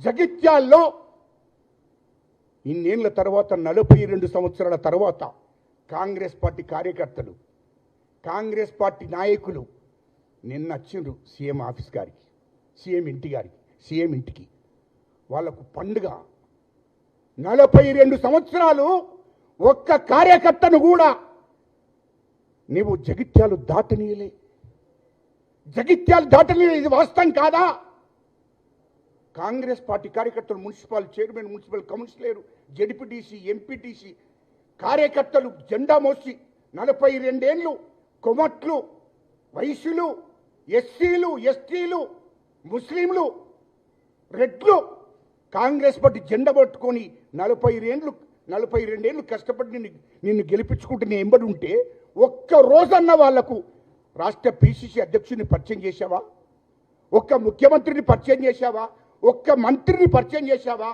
జగిత్యాల్లో ఇన్నేళ్ల తర్వాత 42 సంవత్సరాల తర్వాత కాంగ్రెస్ పార్టీ కార్యకర్తలు, కాంగ్రెస్ పార్టీ నాయకులు నిన్న వచ్చిండ్రు సీఎం ఆఫీస్ గారికి, సీఎం ఇంటికి. వాళ్ళకు పండుగ. 42 సంవత్సరాలు ఒక్క కార్యకర్తను కూడా నీవు జగిత్యాలు దాటనీయలే. ఇది వాస్తవం కాదా? కాంగ్రెస్ పార్టీ కార్యకర్తలు, municipal chairman, municipal councillor, ZPTC, MPTC కార్యకర్తలు జెండా మోసి 42 ఏళ్ళు కొమట్లు, వైశ్యులు, ఎస్సీలు, ఎస్టీలు, ముస్లింలు, రెడ్లు కాంగ్రెస్ పార్టీ జెండా పట్టుకొని 42 ఏళ్ళు కష్టపడి నిన్ను గెలిపించుకుంటే నీ ఎంబడి ఉంటే ఒక్క రోజన్న వాళ్లకు రాష్ట్ర పిసిసి అధ్యక్షుడిని పరిచయం చేశావా? ఒక్క ముఖ్యమంత్రిని పరిచయం చేశావా? ఒక్క మంత్రిని పరిచయం చేశావా?